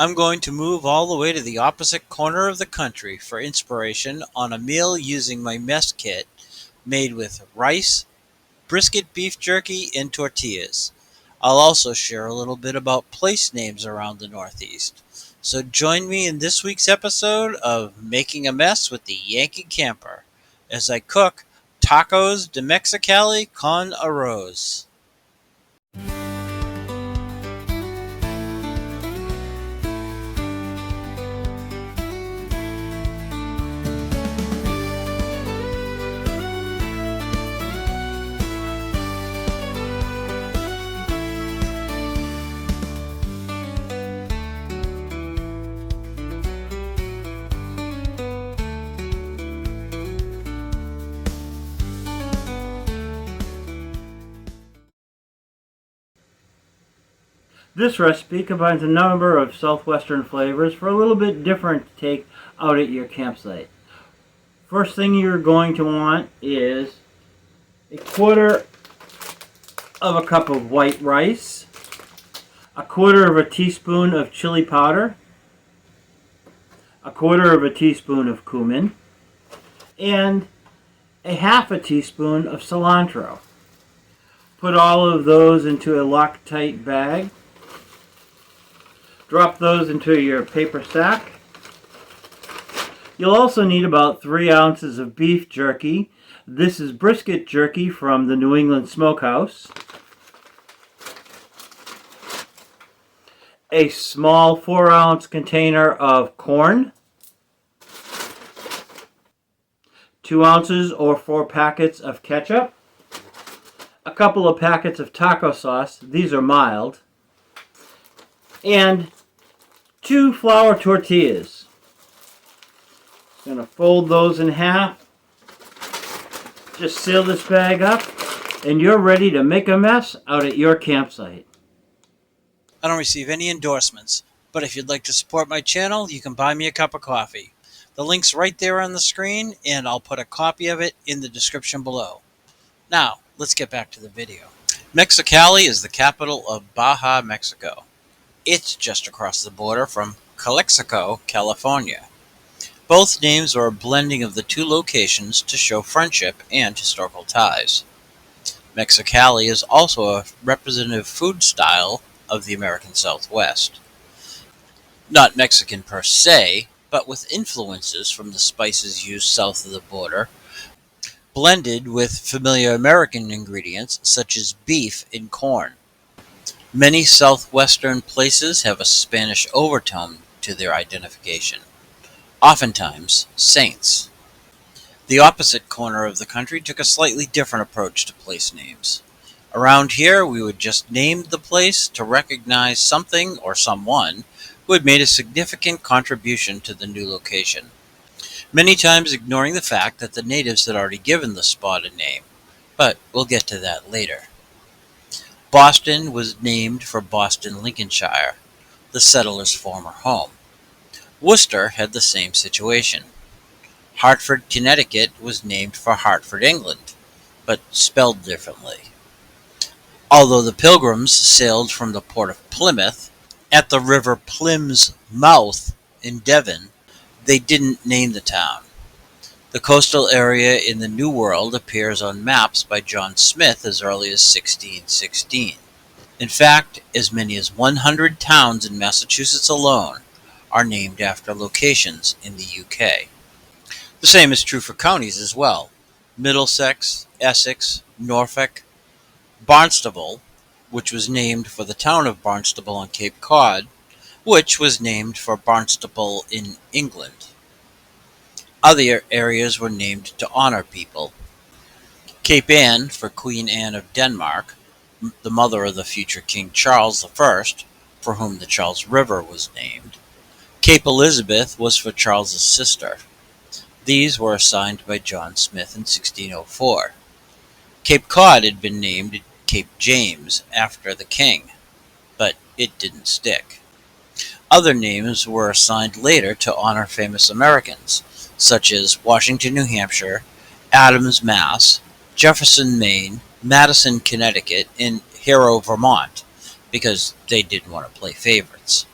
I'm going to move all the way to the opposite corner of the country for inspiration on a meal using my mess kit made with rice, brisket beef jerky, and tortillas. I'll also share a little bit about place names around the Northeast. So join me in this week's episode of Making a Mess with the Yankee Camper as I cook tacos de Mexicali con arroz. This recipe combines a number of southwestern flavors for a little bit different take out at your campsite. First thing you're going to want is a quarter of a cup of white rice, a quarter of a teaspoon of chili powder, a quarter of a teaspoon of cumin, and a half a teaspoon of cilantro. Put all of those into a Loctite bag. Drop those into your paper sack. You'll also need about 3 ounces of beef jerky. This is brisket jerky from the New England Smokehouse. A small 4-ounce container of corn. 2 ounces or 4 packets of ketchup. A couple of packets of taco sauce. These are mild. And 2 flour tortillas. I'm going to fold those in half. Just seal this bag up, and you're ready to make a mess out at your campsite. I don't receive any endorsements, but if you'd like to support my channel, you can buy me a cup of coffee. The link's right there on the screen, and I'll put a copy of it in the description below. Now, let's get back to the video. Mexicali is the capital of Baja, Mexico. It's just across the border from Calexico, California. Both names are a blending of the two locations to show friendship and historical ties. Mexicali is also a representative food style of the American Southwest. Not Mexican per se, but with influences from the spices used south of the border, blended with familiar American ingredients such as beef and corn. Many southwestern places have a Spanish overtone to their identification, oftentimes saints. The opposite corner of the country took a slightly different approach to place names. Around here, we would just name the place to recognize something or someone who had made a significant contribution to the new location, many times ignoring the fact that the natives had already given the spot a name, but we'll get to that later. Boston was named for Boston, Lincolnshire, the settlers' former home. Worcester had the same situation. Hartford, Connecticut was named for Hartford, England, but spelled differently. Although the Pilgrims sailed from the port of Plymouth at the River Plym's mouth in Devon, they didn't name the town. The coastal area in the New World appears on maps by John Smith as early as 1616. In fact, as many as 100 towns in Massachusetts alone are named after locations in the UK. The same is true for counties as well. Middlesex, Essex, Norfolk, Barnstable, which was named for the town of Barnstable on Cape Cod, which was named for Barnstable in England. Other areas were named to honor people. Cape Anne for Queen Anne of Denmark, the mother of the future King Charles I, for whom the Charles River was named. Cape Elizabeth was for Charles's sister. These were assigned by John Smith in 1604. Cape Cod had been named Cape James after the king, but it didn't stick. Other names were assigned later to honor famous Americans, such as Washington, New Hampshire, Adams, Mass., Jefferson, Maine, Madison, Connecticut, and Hero, Vermont, because they didn't want to play favorites.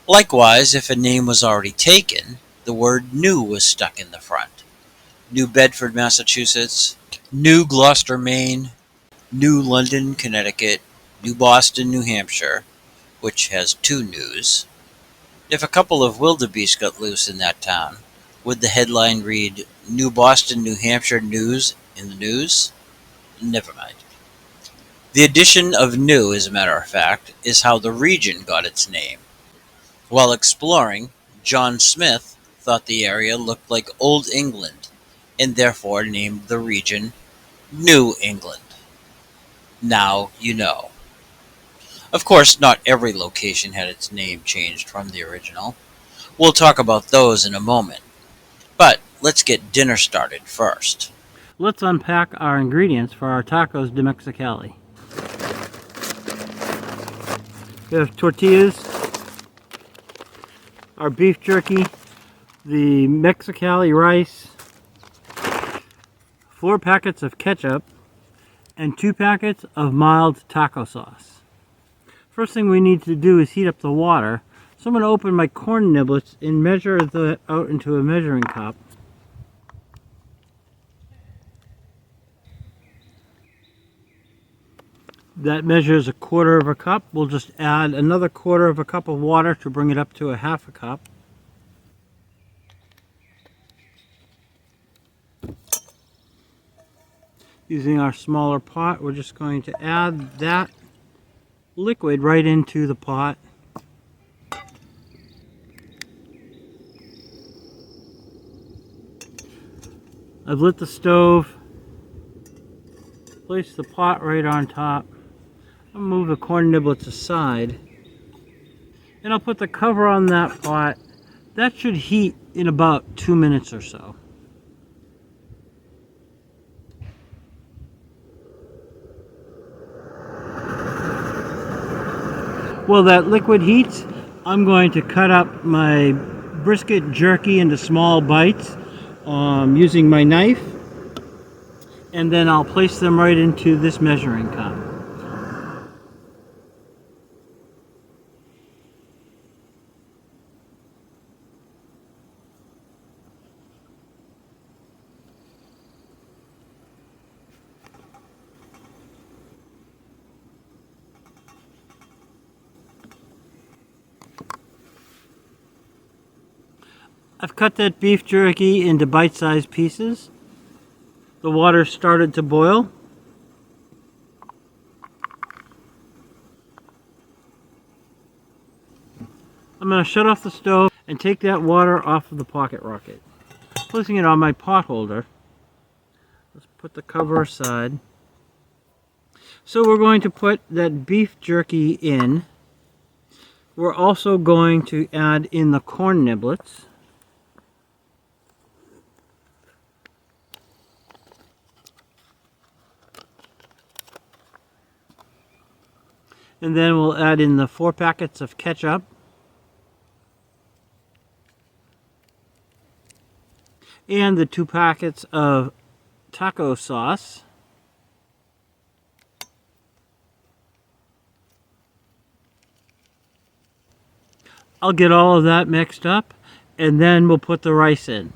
Likewise, if a name was already taken, the word New was stuck in the front. New Bedford, Massachusetts, New Gloucester, Maine, New London, Connecticut, New Boston, New Hampshire, which has two news. If a couple of wildebeest got loose in that town, would the headline read New Boston, New Hampshire News in the news? Never mind. The addition of new, as a matter of fact, is how the region got its name. While exploring, John Smith thought the area looked like Old England, and therefore named the region New England. Now you know. Of course, not every location had its name changed from the original. We'll talk about those in a moment. But let's get dinner started first. Let's unpack our ingredients for our tacos de Mexicali. We have tortillas, our beef jerky, the Mexicali rice, 4 packets of ketchup, and 2 packets of mild taco sauce. First thing we need to do is heat up the water. So I'm going to open my corn niblets and measure that out into a measuring cup. That measures 1/4 of a cup. We'll just add another 1/4 of a cup of water to bring it up to a 1/2 cup. Using our smaller pot, we're just going to add that liquid right into the pot. I've lit the stove, placed the pot right on top. I'll move the corn niblets aside, and I'll put the cover on that pot. That should heat in about 2 minutes or so. While that liquid heats, I'm going to cut up my brisket jerky into small bites using my knife, and then I'll place them right into this measuring cup. I've cut that beef jerky into bite-sized pieces. The water started to boil. I'm going to shut off the stove and take that water off of the pocket rocket. Placing it on my pot holder. Let's put the cover aside. So we're going to put that beef jerky in. We're also going to add in the corn niblets. And then we'll add in the 4 packets of ketchup. And the 2 packets of taco sauce. I'll get all of that mixed up, and then we'll put the rice in.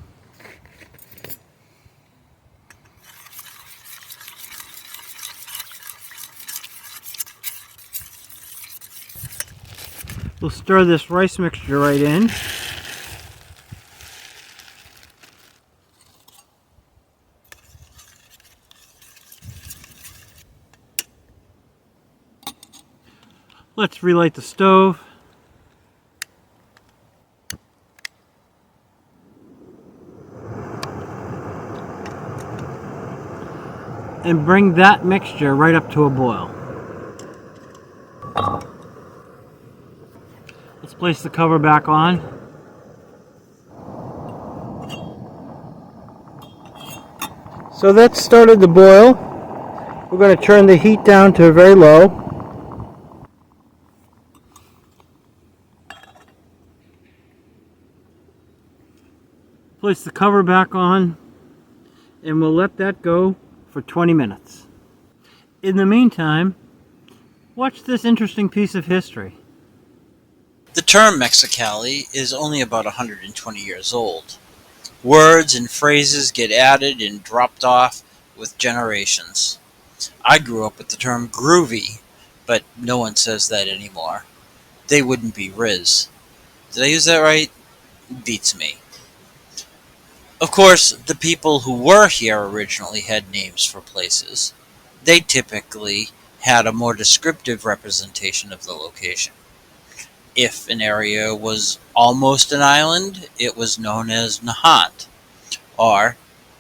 We'll stir this rice mixture right in. Let's relight the stove. And bring that mixture right up to a boil. Let's place the cover back on. So that started to boil. We're going to turn the heat down to very low. Place the cover back on, and we'll let that go for 20 minutes. In the meantime, watch this interesting piece of history. The term Mexicali is only about 120 years old. Words and phrases get added and dropped off with generations. I grew up with the term groovy, but no one says that anymore. They wouldn't be Riz. Did I use that right? Beats me. Of course, the people who were here originally had names for places. They typically had a more descriptive representation of the location. If an area was almost an island, it was known as Nahant, or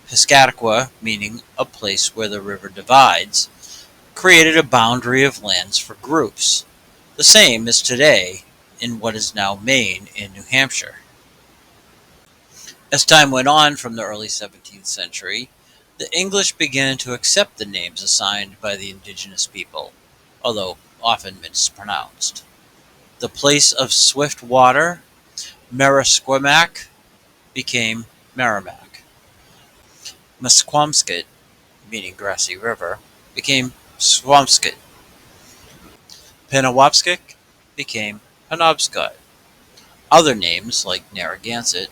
Piscataqua, meaning a place where the river divides, created a boundary of lands for groups, the same as today in what is now Maine in New Hampshire. As time went on from the early 17th century, the English began to accept the names assigned by the indigenous people, although often mispronounced. The place of swift water, Merrisquemack, became Merrimack. Musquamscut, meaning grassy river, became Swampscott. Penawapskik became Penobscot. Other names, like Narragansett,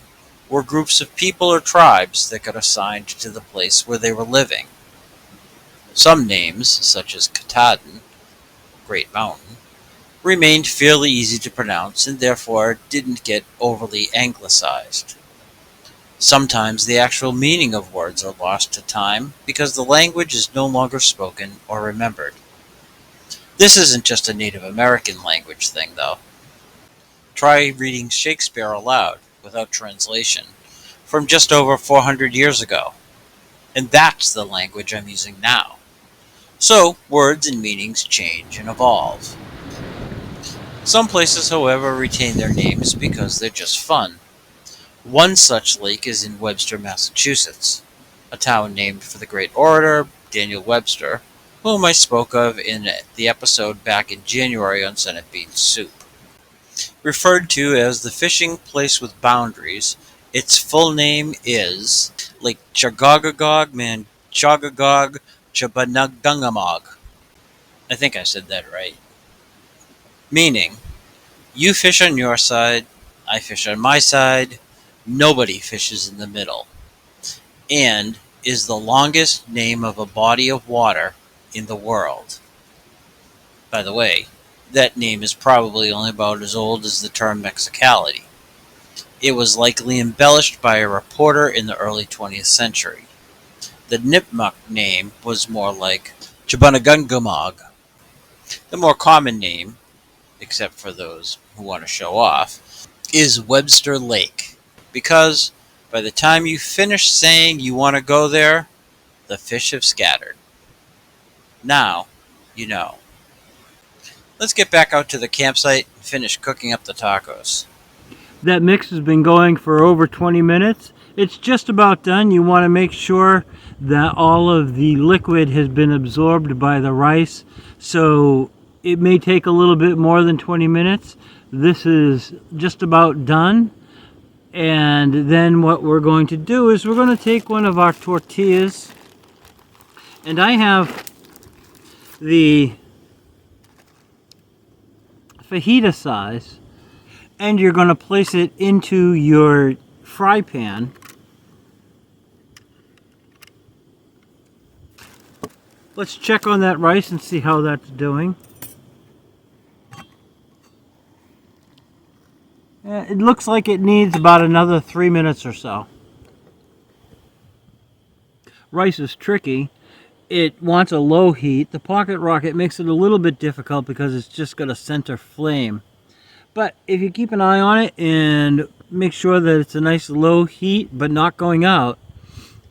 were groups of people or tribes that got assigned to the place where they were living. Some names, such as Katahdin, Great Mountain, remained fairly easy to pronounce and therefore didn't get overly anglicized. Sometimes the actual meaning of words are lost to time because the language is no longer spoken or remembered. This isn't just a Native American language thing, though. Try reading Shakespeare aloud, without translation, from just over 400 years ago. And that's the language I'm using now. So, words and meanings change and evolve. Some places, however, retain their names because they're just fun. One such lake is in Webster, Massachusetts, a town named for the great orator Daniel Webster, whom I spoke of in the episode back in January on Senate bean soup. Referred to as the fishing place with boundaries, its full name is Lake Chagagagog Manchagagog Chabanagdangamog. I think I said that right. Meaning, you fish on your side, I fish on my side, nobody fishes in the middle, and is the longest name of a body of water in the world. By the way, that name is probably only about as old as the term Mexicali. It was likely embellished by a reporter in the early 20th century. The Nipmuc name was more like Chabanagungumog. The more common name, except for those who want to show off, is Webster Lake, because by the time you finish saying you want to go there, the fish have scattered. Now, you know. Let's get back out to the campsite and finish cooking up the tacos. That mix has been going for over 20 minutes. It's just about done. You want to make sure that all of the liquid has been absorbed by the rice. So it may take a little bit more than 20 minutes. This is just about done. And then what we're going to do is we're going to take one of our tortillas. And I have the fajita size, and you're going to place it into your fry pan. Let's check on that rice and see how that's doing. It looks like it needs about another 3 minutes or so. Rice is tricky. It wants a low heat. The pocket rocket makes it a little bit difficult because it's just got a center flame. But if you keep an eye on it and make sure that it's a nice low heat but not going out,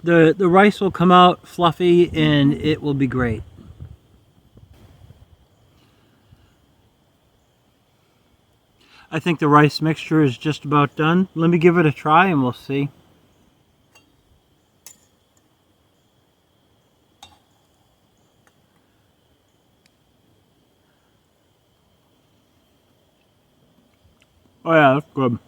the rice will come out fluffy and it will be great. I think the rice mixture is just about done. Let me give it a try and we'll see. Oh yeah, that's good.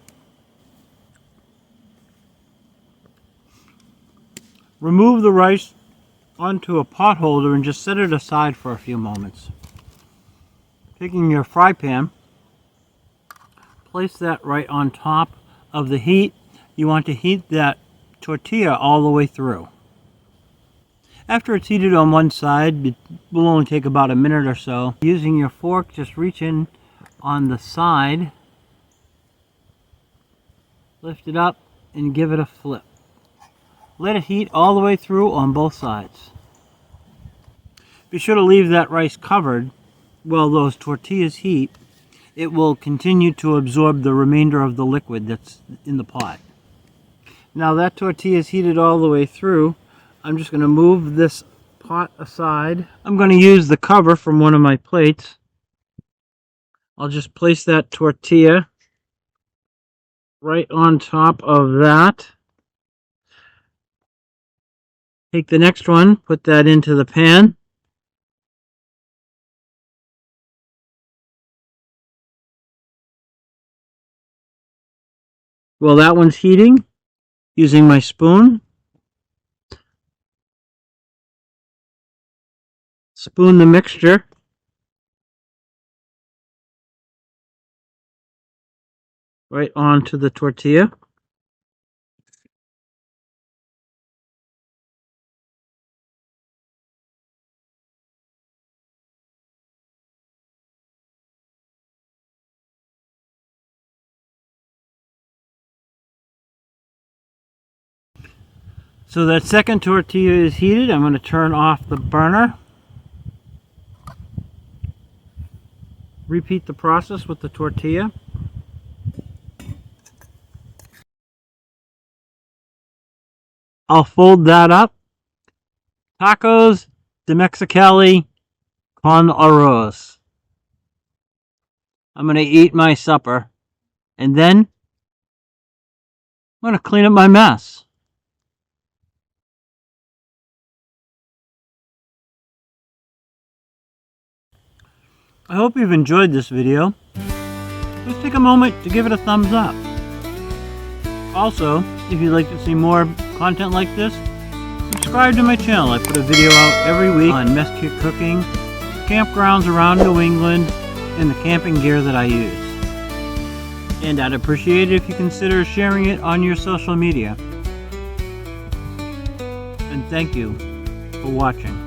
Remove the rice onto a pot holder and just set it aside for a few moments. Taking your fry pan, place that right on top of the heat. You want to heat that tortilla all the way through. After it's heated on one side, it will only take about a minute or so. Using your fork, just reach in on the side, lift it up, and give it a flip. Let it heat all the way through on both sides. Be sure to leave that rice covered while those tortillas heat. It will continue to absorb the remainder of the liquid that's in the pot. Now that tortilla is heated all the way through, I'm just going to move this pot aside. I'm going to use the cover from one of my plates. I'll just place that tortilla right on top of that. Take the next one, put that into the pan. While that one's heating, using my spoon, spoon the mixture right onto the tortilla. So that second tortilla is heated. I'm going to turn off the burner. Repeat the process with the tortilla. I'll fold that up. Tacos de Mexicali con arroz. I'm going to eat my supper, and then I'm going to clean up my mess. I hope you've enjoyed this video. Please take a moment to give it a thumbs up. Also, if you'd like to see more content like this, subscribe to my channel. I put a video out every week on Yankee Cooking, campgrounds around New England, and the camping gear that I use. And I'd appreciate it if you consider sharing it on your social media. And thank you for watching.